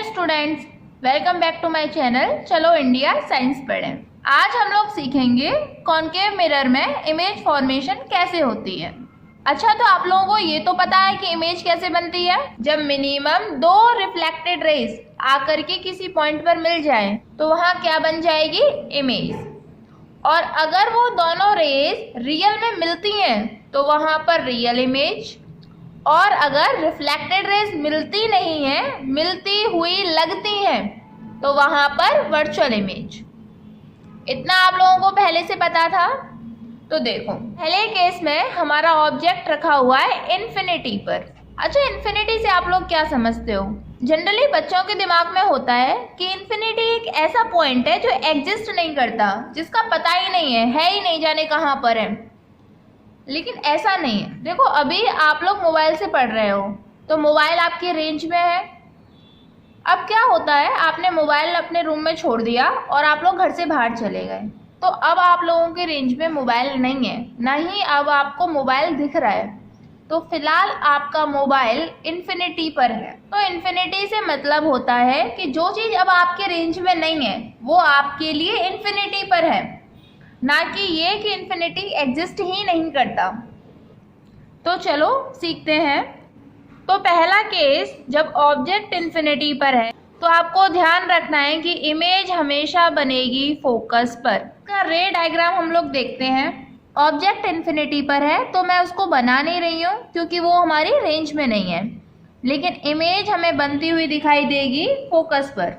Hello students, welcome back to my channel. चलो India science पढ़ें। आज हम लोग सीखेंगे कॉनकेव मिरर में इमेज फॉर्मेशन कैसे होती है। अच्छा, तो आप लोगों को ये तो पता है कि इमेज कैसे बनती है। जब मिनिमम दो रिफ्लेक्टेड रेज आकर के किसी पॉइंट पर मिल जाए तो वहां क्या बन जाएगी, इमेज। और अगर वो दोनों रेज रियल में मिलती हैं तो वहां पर रियल इमेज, और अगर रिफ्लेक्टेड रेज मिलती नहीं है, मिलती हुई लगती हैं, तो वहां पर वर्चुअल इमेज। इतना आप लोगों को पहले से पता था। तो देखो, पहले केस में हमारा ऑब्जेक्ट रखा हुआ है इन्फिनिटी पर। अच्छा, इन्फिनिटी से आप लोग क्या समझते हो? जनरली बच्चों के दिमाग में होता है कि इन्फिनिटी एक ऐसा पॉइंट है जो एग्जिस्ट नहीं करता, जिसका पता ही नहीं है ही नहीं, जाने कहाँ पर है। लेकिन ऐसा नहीं है। देखो, अभी आप लोग मोबाइल से पढ़ रहे हो तो मोबाइल आपकी रेंज में है। अब क्या होता है, आपने मोबाइल अपने रूम में छोड़ दिया और आप लोग घर से बाहर चले गए, तो अब आप लोगों के रेंज में मोबाइल नहीं है, ना ही अब आपको मोबाइल दिख रहा है। तो फिलहाल आपका मोबाइल इन्फिनिटी पर है। तो इन्फिनिटी से मतलब होता है कि जो चीज़ अब आपके रेंज में नहीं है वो आपके लिए इन्फिनिटी पर है, ना कि ये कि इन्फिनिटी एग्जिस्ट ही नहीं करता। तो चलो सीखते हैं। तो पहला केस, जब ऑब्जेक्ट इन्फिनिटी पर है तो आपको ध्यान रखना है कि इमेज हमेशा बनेगी फोकस पर। इसका रे डायग्राम हम लोग देखते हैं। ऑब्जेक्ट इन्फिनिटी पर है तो मैं उसको बना नहीं रही हूँ क्योंकि वो हमारी रेंज में नहीं है, लेकिन इमेज हमें बनती हुई दिखाई देगी फोकस पर।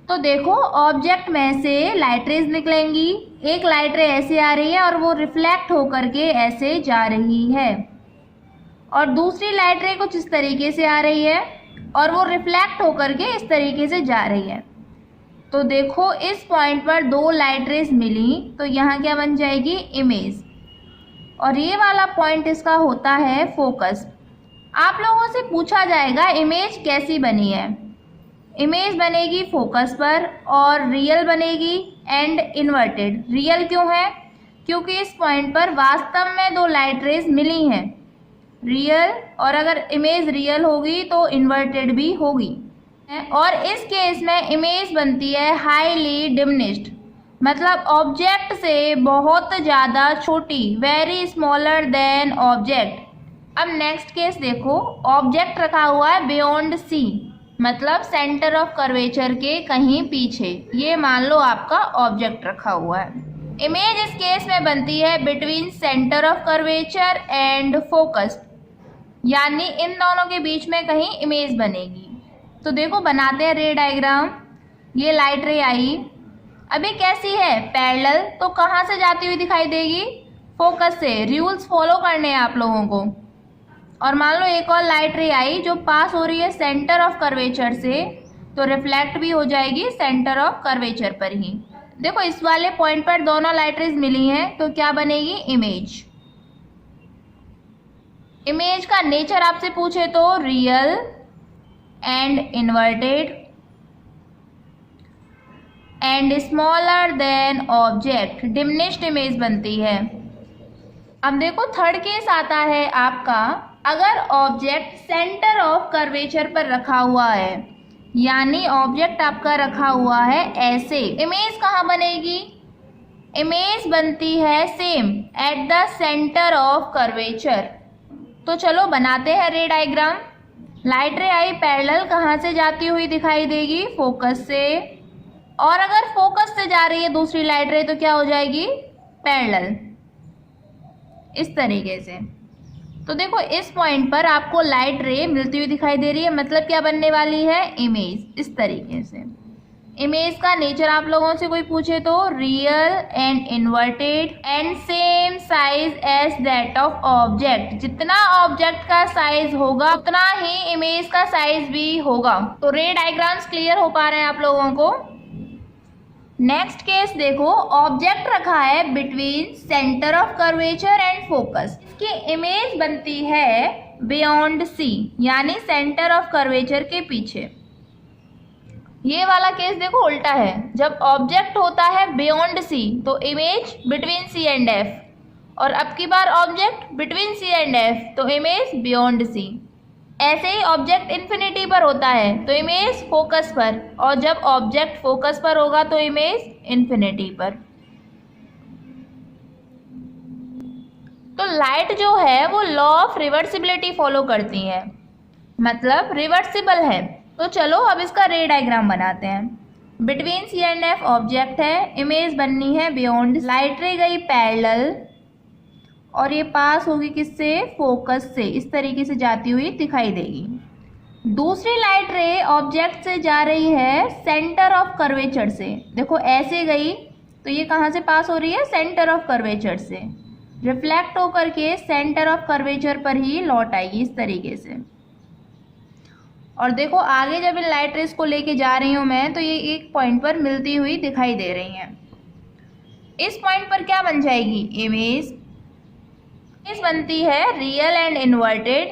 तो देखो, ऑब्जेक्ट में से लाइट रेज निकलेंगी। एक लाइट रे ऐसे आ रही है और वो रिफ्लेक्ट होकर के ऐसे जा रही है, और दूसरी लाइट रे कुछ इस तरीके से आ रही है और वो रिफ्लेक्ट होकर के इस तरीके से जा रही है। तो देखो, इस पॉइंट पर दो लाइट रेज मिली तो यहाँ क्या बन जाएगी, इमेज। और ये वाला पॉइंट इसका होता है फोकस। आप लोगों से पूछा जाएगा इमेज कैसी बनी है। इमेज बनेगी फोकस पर और रियल बनेगी एंड इन्वर्टेड। रियल क्यों है? क्योंकि इस पॉइंट पर वास्तव में दो लाइट रेज मिली हैं, रियल। और अगर इमेज रियल होगी तो इन्वर्टेड भी होगी। और इस केस में इमेज बनती है हाईली डिमिनिश्ड, मतलब ऑब्जेक्ट से बहुत ज़्यादा छोटी, वेरी स्मॉलर देन ऑब्जेक्ट। अब नेक्स्ट केस देखो, ऑब्जेक्ट रखा हुआ है बियॉन्ड सी, मतलब सेंटर ऑफ कर्वेचर के कहीं पीछे। ये मान लो आपका ऑब्जेक्ट रखा हुआ है। इमेज इस केस में बनती है between centre of curvature and focus, यानी इन दोनों के बीच में कहीं इमेज बनेगी। तो देखो, बनाते हैं रे डायग्राम। ये लाइट रे आई, अभी कैसी है, पैरेलल, तो कहाँ से जाती हुई दिखाई देगी, फोकस से। रूल्स फॉलो करने हैं आप लोगों को। और मान लो एक और लाइट रे आई जो पास हो रही है सेंटर ऑफ कर्वेचर से, तो रिफ्लेक्ट भी हो जाएगी सेंटर ऑफ कर्वेचर पर ही। देखो, इस वाले पॉइंट पर दोनों लाइट रेज मिली हैं तो क्या बनेगी, इमेज। इमेज का नेचर आपसे पूछे तो real and inverted and smaller than object, diminished image बनती है। अब देखो, थर्ड केस आता है आपका, अगर ऑब्जेक्ट सेंटर ऑफ कर्वेचर पर रखा हुआ है, यानी ऑब्जेक्ट आपका रखा हुआ है ऐसे, इमेज कहाँ बनेगी, इमेज बनती है same at the centre of curvature. तो चलो बनाते हैं रे डायग्राम। लाइट रे आई पैरेलल, कहाँ से जाती हुई दिखाई देगी, फोकस से। और अगर फोकस से जा रही है दूसरी लाइट रे तो क्या हो जाएगी, पैरेलल, इस तरीके से। तो देखो, इस पॉइंट पर आपको लाइट रे मिलती हुई दिखाई दे रही है, मतलब क्या बनने वाली है, इमेज, इस तरीके से। इमेज का नेचर आप लोगों से कोई पूछे तो real and inverted and same size as that of object. जितना ऑब्जेक्ट का साइज होगा उतना ही इमेज का साइज भी होगा। तो रे डायग्राम्स क्लियर हो पा रहे हैं आप लोगों को। नेक्स्ट केस देखो, ऑब्जेक्ट रखा है between centre of curvature and focus. इसकी इमेज बनती है बियॉन्ड सी, यानी सेंटर ऑफ कर्वेचर के पीछे। ये वाला केस देखो उल्टा है। जब ऑब्जेक्ट होता है बियॉन्ड सी तो image between C and F, और अब की बार object between C and F तो इमेज बियॉन्ड सी। ऐसे ही ऑब्जेक्ट इन्फिनिटी पर होता है तो इमेज फोकस पर, और जब ऑब्जेक्ट फोकस पर होगा तो इमेज इन्फिनिटी पर। तो लाइट जो है वो लॉ ऑफ रिवर्सिबिलिटी फॉलो करती है, मतलब रिवर्सिबल है। तो चलो अब इसका रे डायग्राम बनाते हैं। Between C and F object है, इमेज बननी है बियॉन्ड, लाइट रे गई पैरेलल और ये पास होगी किससे, फोकस से, इस तरीके से जाती हुई दिखाई देगी। दूसरी लाइट रे ऑब्जेक्ट से जा रही है सेंटर ऑफ कर्वेचर से, देखो ऐसे गई तो ये कहाँ से पास हो रही है, सेंटर ऑफ कर्वेचर से, रिफ्लेक्ट होकर के सेंटर ऑफ कर्वेचर पर ही लौट आएगी इस तरीके से। और देखो आगे जब इन लाइट रेस को लेके जा रही हूँ मैं तो ये एक पॉइंट पर मिलती हुई दिखाई दे रही हैं। इस पॉइंट पर क्या बन जाएगी, इमेज बनती है रियल एंड इन्वर्टेड,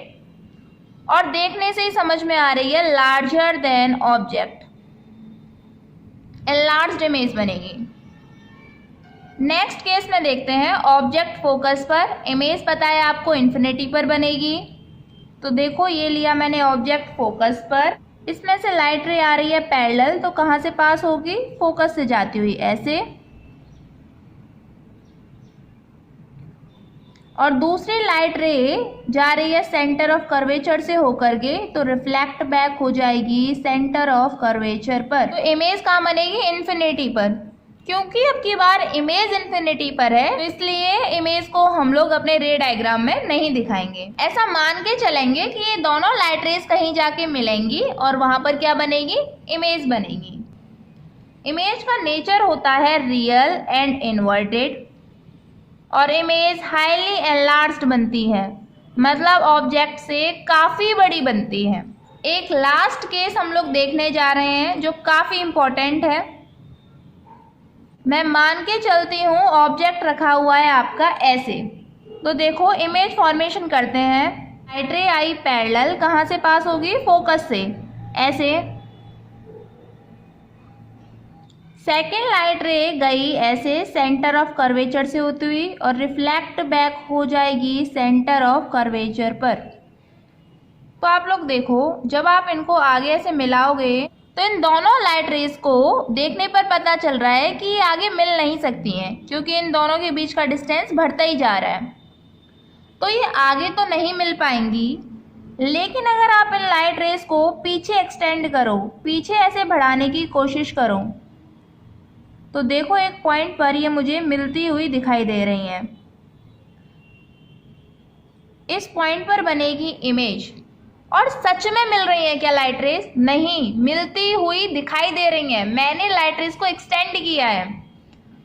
और देखने से ही समझ में आ रही है larger than object, enlarged image बनेगी। नेक्स्ट केस में देखते हैं ऑब्जेक्ट फोकस पर, इमेज पता है आपको इन्फिनिटी पर बनेगी। तो देखो ये लिया मैंने ऑब्जेक्ट फोकस पर, इसमें से लाइट रे आ रही है पैरेलल, तो कहाँ से पास होगी, फोकस से जाती हुई ऐसे, और दूसरी लाइट रे जा रही है सेंटर ऑफ कर्वेचर से होकर के, तो रिफ्लेक्ट बैक हो जाएगी सेंटर ऑफ कर्वेचर पर। तो इमेज कहाँ बनेगी, इन्फिनिटी पर, क्योंकि अब की बार इमेज इन्फिनिटी पर है तो इसलिए इमेज को हम लोग अपने रे डायग्राम में नहीं दिखाएंगे। ऐसा मान के चलेंगे कि ये दोनों लाइट रेस कहीं जाके मिलेंगी और वहां पर क्या बनेगी, इमेज बनेगी। इमेज का नेचर होता है रियल एंड इन्वर्टेड, और इमेज हाईली एनलार्ज्ड बनती है, मतलब ऑब्जेक्ट से काफ़ी बड़ी बनती है। एक लास्ट केस हम लोग देखने जा रहे हैं जो काफ़ी इम्पोर्टेंट है। मैं मान के चलती हूँ ऑब्जेक्ट रखा हुआ है आपका ऐसे, तो देखो इमेज फॉर्मेशन करते हैं, लाइट रे आई पैरेलल, कहाँ से पास होगी, फोकस से ऐसे, सेकेंड लाइट रे गई ऐसे सेंटर ऑफ कर्वेचर से होती हुई और रिफ्लेक्ट बैक हो जाएगी सेंटर ऑफ कर्वेचर पर। तो आप लोग देखो जब आप इनको आगे ऐसे मिलाओगे तो इन दोनों लाइट रेस को देखने पर पता चल रहा है कि ये आगे मिल नहीं सकती हैं, क्योंकि इन दोनों के बीच का डिस्टेंस बढ़ता ही जा रहा है, तो ये आगे तो नहीं मिल पाएंगी। लेकिन अगर आप इन लाइट रेस को पीछे एक्सटेंड करो, पीछे ऐसे बढ़ाने की कोशिश करो, तो देखो एक पॉइंट पर ये मुझे मिलती हुई दिखाई दे रही हैं। इस पॉइंट पर बनेगी इमेज, और सच में मिल रही है क्या लाइट रेस, नहीं, मिलती हुई दिखाई दे रही हैं, मैंने लाइट रेस को एक्सटेंड किया है।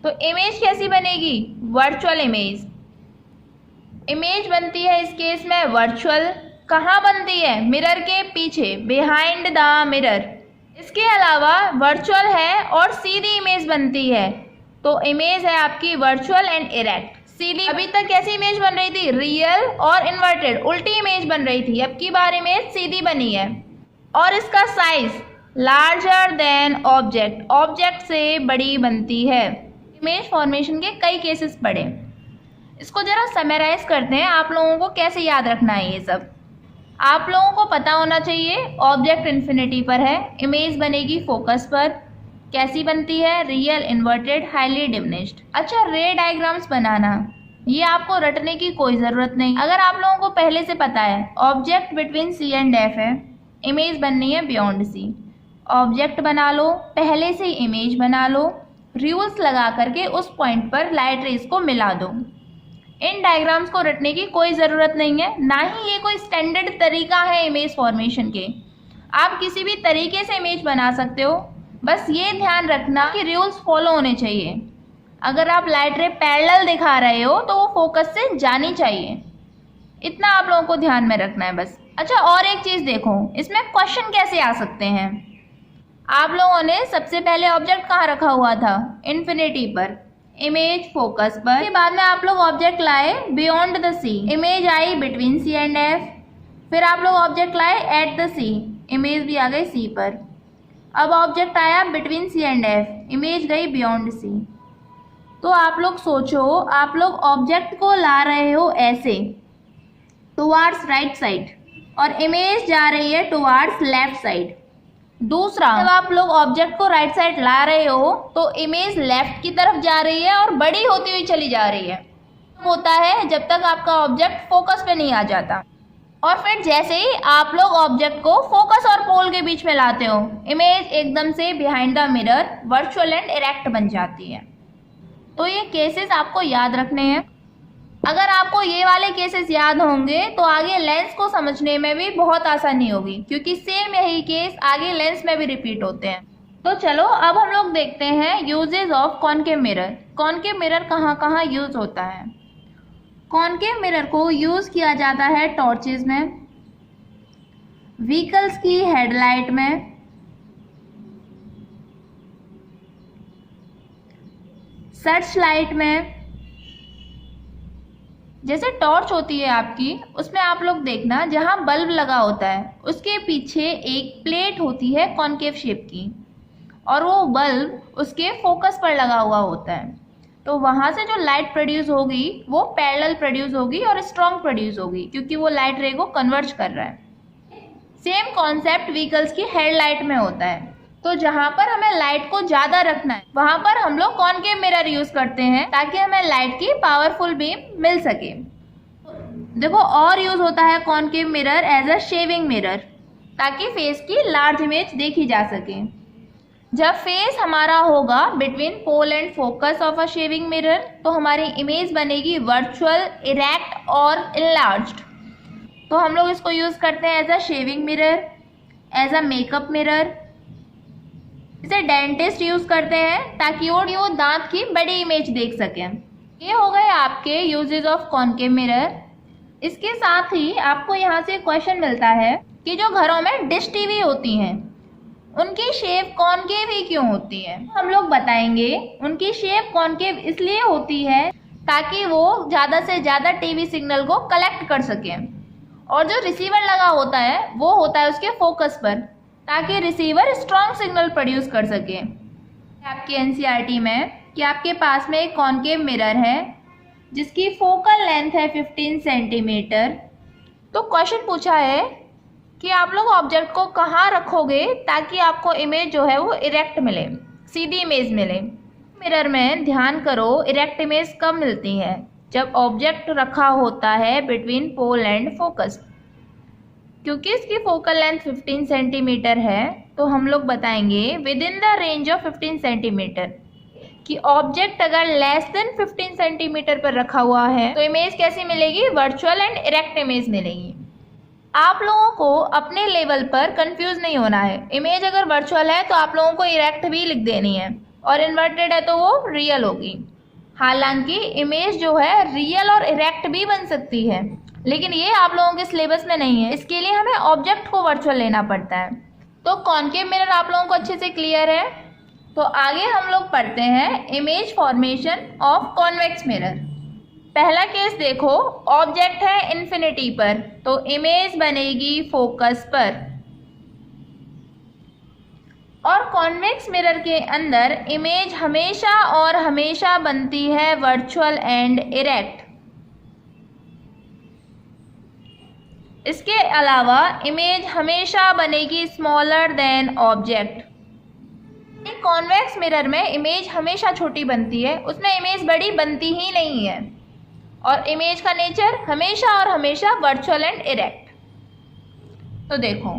तो इमेज कैसी बनेगी, वर्चुअल इमेज। इमेज बनती है इस केस में वर्चुअल, कहाँ बनती है, मिरर के पीछे, बिहाइंड द मिरर। इसके अलावा वर्चुअल है और सीधी इमेज बनती है, तो इमेज है आपकी वर्चुअल एंड इरेक्ट। सीधी अभी तक कैसी इमेज बन रही थी, रियल और इन्वर्टेड, उल्टी इमेज बन रही थी, अब की बार इमेज सीधी बनी है। और इसका size larger than object, object से बड़ी बनती है। इमेज फॉर्मेशन के कई केसेस पढ़े, इसको जरा समराइज करते हैं, आप लोगों को कैसे याद रखना है। ये सब आप लोगों को पता होना चाहिए। ऑब्जेक्ट इन्फिनिटी पर है, इमेज बनेगी फोकस पर, कैसी बनती है, रियल, इन्वर्टेड, हाईली डिमिनिश्ड। अच्छा, रे डायग्राम्स बनाना ये आपको रटने की कोई ज़रूरत नहीं, अगर आप लोगों को पहले से पता है। Object between C and F है, इमेज बननी है बियॉन्ड सी, ऑब्जेक्ट बना लो, पहले से इमेज बना लो, रूल्स लगा करके उस पॉइंट पर लाइट रेस को मिला दो। इन डायग्राम्स को रटने की कोई ज़रूरत नहीं है, ना ही ये कोई स्टैंडर्ड तरीका है इमेज फॉर्मेशन के। आप किसी भी तरीके से इमेज बना सकते हो, बस ये ध्यान रखना कि रूल्स फॉलो होने चाहिए। अगर आप लाइट रे पैरेलल दिखा रहे हो तो वो फोकस से जानी चाहिए, इतना आप लोगों को ध्यान में रखना है बस। अच्छा, और एक चीज़ देखो, इसमें क्वेश्चन कैसे आ सकते हैं। आप लोगों ने सबसे पहले ऑब्जेक्ट कहाँ रखा हुआ था, इन्फिनिटी पर, इमेज फोकस पर, उसके बाद में आप लोग ऑब्जेक्ट लाए बियॉन्ड द सी, इमेज आई बिटवीन सी एंड एफ, फिर आप लोग ऑब्जेक्ट लाए एट द सी, इमेज भी आ गई सी पर। अब ऑब्जेक्ट आया between C and F, image गई बियॉन्ड सी। तो आप लोग सोचो, आप लोग ऑब्जेक्ट को ला रहे हो ऐसे टुवार्ड्स राइट साइड, और इमेज जा रही है टुवार्ड्स लेफ्ट साइड। दूसरा, जब आप लोग ऑब्जेक्ट को राइट साइड ला रहे हो तो इमेज लेफ्ट की तरफ जा रही है और बड़ी होती हुई चली जा रही है। होता है जब तक आपका ऑब्जेक्ट फोकस पे नहीं आ जाता, और फिर जैसे ही आप लोग ऑब्जेक्ट को फोकस और पोल के बीच में लाते हो, इमेज एकदम से behind the mirror virtual and erect बन जाती है। तो ये केसेस आपको याद रखने हैं। अगर आपको ये वाले केसेस याद होंगे तो आगे लेंस को समझने में भी बहुत आसानी होगी, क्योंकि सेम यही केस आगे लेंस में भी रिपीट होते हैं। तो चलो अब हम लोग देखते हैं uses of concave mirror. Concave mirror कहाँ कहाँ यूज होता है। कॉनकेव मिरर को यूज किया जाता है टॉर्चेस में, व्हीकल्स की हेडलाइट में, सर्च लाइट में। जैसे टॉर्च होती है आपकी, उसमें आप लोग देखना जहां बल्ब लगा होता है उसके पीछे एक प्लेट होती है कॉनकेव शेप की, और वो बल्ब उसके फोकस पर लगा हुआ होता है। तो वहाँ से जो लाइट प्रोड्यूस होगी वो पैरेलल प्रोड्यूस होगी और स्ट्रॉन्ग प्रोड्यूस होगी, क्योंकि वो लाइट रे को कन्वर्ज कर रहा है। सेम कॉन्सेप्ट व्हीकल्स की हेडलाइट में होता है। तो जहाँ पर हमें लाइट को ज़्यादा रखना है वहाँ पर हम लोग कॉनकेव मिरर यूज़ करते हैं, ताकि हमें लाइट की पावरफुल बीम मिल सके। देखो, और यूज़ होता है concave mirror as a shaving mirror, ताकि फेस की लार्ज इमेज देखी जा सके। जब फेस हमारा होगा between pole and focus of a shaving mirror, तो हमारी इमेज बनेगी वर्चुअल, इरेक्ट और इनलार्ज्ड। तो हम लोग इसको यूज़ करते हैं as a shaving mirror, as a makeup mirror. इसे डेंटिस्ट यूज़ करते हैं ताकि वो दांत की बड़ी इमेज देख सकें। ये हो गए आपके यूजेस ऑफ कॉनकेव मिरर। इसके साथ ही आपको यहाँ से क्वेश्चन मिलता है कि जो घरों में डिश टीवी होती हैं उनकी शेप कॉनकेव ही क्यों होती है। हम लोग बताएंगे उनकी शेप कॉनकेव इसलिए होती है ताकि वो ज़्यादा से ज़्यादा टीवी सिग्नल को कलेक्ट कर सकें, और जो रिसीवर लगा होता है वो होता है उसके फोकस पर, ताकि रिसीवर स्ट्रॉन्ग सिग्नल प्रोड्यूस कर सके। आपके एनसीईआरटी में कि आपके पास में एक कॉनकेव मिरर है जिसकी फोकल लेंथ है 15 सेंटीमीटर। तो क्वेश्चन पूछा है कि आप लोग ऑब्जेक्ट को कहाँ रखोगे ताकि आपको इमेज जो है वो इरेक्ट मिले, सीधी इमेज मिले। मिरर में ध्यान करो, इरेक्ट इमेज कब मिलती है, जब ऑब्जेक्ट रखा होता है बिटवीन पोल एंड फोकस। क्योंकि इसकी फोकल लेंथ 15 सेंटीमीटर है, तो हम लोग बताएंगे with in the range of 15 centimetre कि ऑब्जेक्ट अगर लेस देन 15 सेंटीमीटर पर रखा हुआ है तो इमेज कैसी मिलेगी, वर्चुअल एंड इरेक्ट इमेज मिलेगी। आप लोगों को अपने लेवल पर कंफ्यूज नहीं होना है। इमेज अगर वर्चुअल है तो आप लोगों को इरेक्ट भी लिख देनी है, और इन्वर्टेड है तो वो रियल होगी। हालांकि इमेज जो है रियल और इरेक्ट भी बन सकती है, लेकिन ये आप लोगों के सिलेबस में नहीं है। इसके लिए हमें ऑब्जेक्ट को वर्चुअल लेना पड़ता है। तो कॉनकेव मिरर आप लोगों को अच्छे से क्लियर है। तो आगे हम लोग पढ़ते हैं image formation of convex mirror. पहला केस देखो, ऑब्जेक्ट है इन्फिनिटी पर, तो इमेज बनेगी फोकस पर, और कॉन्वेक्स मिरर के अंदर इमेज हमेशा और हमेशा बनती है वर्चुअल एंड इरेक्ट। इसके अलावा इमेज हमेशा बनेगी smaller than object. Convex mirror में इमेज हमेशा छोटी बनती है, उसमें इमेज बड़ी बनती ही नहीं है, और इमेज का नेचर हमेशा और हमेशा वर्चुअल एंड इरेक्ट। तो देखो,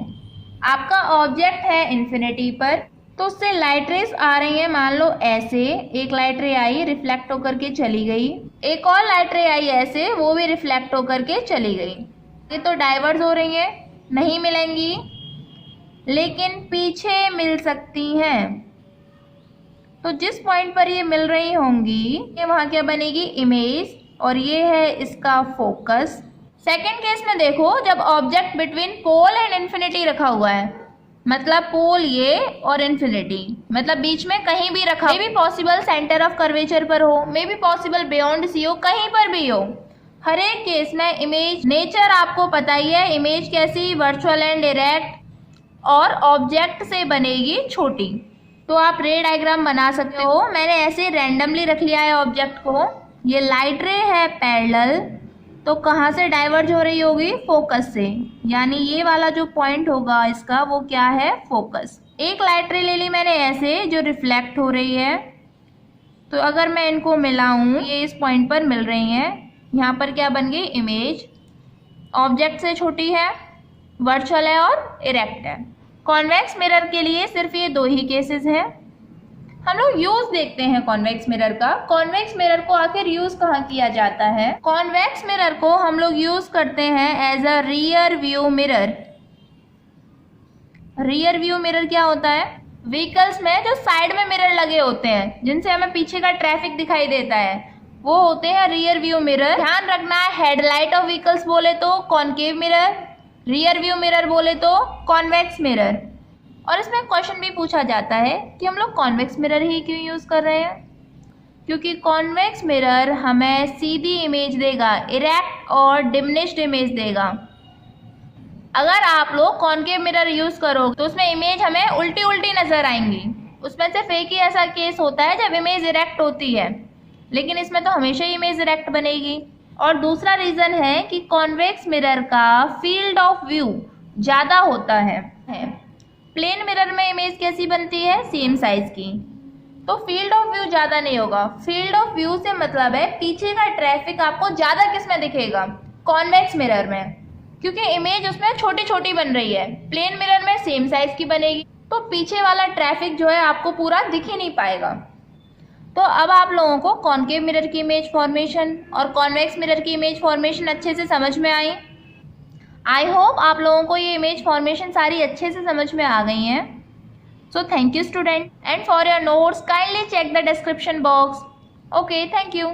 आपका ऑब्जेक्ट है इन्फिनिटी पर, तो उससे लाइट रेस आ रही है। मान लो ऐसे एक लाइट रे आई, रिफ्लेक्ट होकर के चली गई, एक और लाइट रे आई ऐसे, वो भी रिफ्लेक्ट होकर के चली गई। ये तो डाइवर्स हो रही है, नहीं मिलेंगी, लेकिन पीछे मिल सकती हैं। तो जिस पॉइंट पर ये मिल रही होंगी ये वहाँ क्या बनेगी, इमेज, और ये है इसका फोकस। सेकंड केस में देखो, जब object between pole and infinity रखा हुआ है, मतलब पोल ये और इन्फिनिटी, मतलब बीच में कहीं भी रखा, may be possible centre of curvature पर हो, may be possible beyond C हो, कहीं पर भी हो। हर एक केस में इमेज नेचर आपको पता ही है, इमेज कैसी, वर्चुअल एंड डायरेक्ट, और ऑब्जेक्ट से बनेगी छोटी। तो आप रे डायग्राम बना सकते हो। मैंने ऐसे रैंडमली रख लिया है ऑब्जेक्ट को। ये लाइट रे है पैरेलल, तो कहाँ से डाइवर्ज हो रही होगी? फोकस से, यानी ये वाला जो पॉइंट होगा इसका वो क्या है? फोकस। एक लाइट रे ले ली मैंने ऐसे जो रिफ्लेक्ट हो रही है, तो अगर मैं इनको मिलाऊं, ये इस पॉइंट पर मिल रही हैं, यहाँ पर क्या बन गई? इमेज। ऑब्जेक्ट से छोटी है, वर्चुअल है और इरेक्ट है। कॉन्वेक्स मिरर के लिए सिर्फ ये 2 ही केसेस हैं। हम लोग यूज देखते हैं कॉन्वेक्स मिरर का। कॉन्वेक्स मिरर को आखिर यूज कहाँ किया जाता है? कॉन्वेक्स मिरर को हम लोग यूज करते हैं as a rear view mirror. Rear view mirror क्या होता है? व्हीकल्स में जो साइड में मिरर लगे होते हैं जिनसे हमें पीछे का ट्रैफिक दिखाई देता है, वो होते हैं रियर व्यू मिरर। ध्यान रखना है, हेडलाइट ऑफ व्हीकल्स बोले तो concave mirror, rear view mirror बोले तो कॉन्वेक्स मिरर। और इसमें क्वेश्चन भी पूछा जाता है कि हम लोग कॉन्वेक्स मिरर ही क्यों यूज़ कर रहे हैं? क्योंकि कॉन्वेक्स मिरर हमें सीधी इमेज देगा, इरेक्ट और डिमिनिश्ड इमेज देगा। अगर आप लोग कॉनकेव मिरर यूज़ करो तो उसमें इमेज हमें उल्टी उल्टी नज़र आएंगी। उसमें सिर्फ एक ही ऐसा केस होता है जब इमेज इरेक्ट होती है, लेकिन इसमें तो हमेशा ही इमेज इरेक्ट बनेगी। और दूसरा रीज़न है कि कॉन्वेक्स मिरर का फील्ड ऑफ व्यू ज़्यादा होता है। प्लेन मिरर में इमेज कैसी बनती है? सेम साइज की, तो फील्ड ऑफ व्यू ज़्यादा नहीं होगा। फील्ड ऑफ व्यू से मतलब है पीछे का ट्रैफिक आपको ज़्यादा किस में दिखेगा? कॉन्वेक्स मिरर में, क्योंकि इमेज उसमें छोटी छोटी बन रही है। प्लेन मिरर में सेम साइज की बनेगी, तो पीछे वाला ट्रैफिक जो है आपको पूरा दिख ही नहीं पाएगा। तो अब आप लोगों को कॉनकेव मिरर की इमेज फॉर्मेशन और कॉन्वेक्स मिरर की इमेज फॉर्मेशन अच्छे से समझ में आई। आई होप आप लोगों को ये इमेज फॉर्मेशन सारी अच्छे से समझ में आ गई हैं। So thank you student, and for your notes kindly check the description box. Okay, thank you.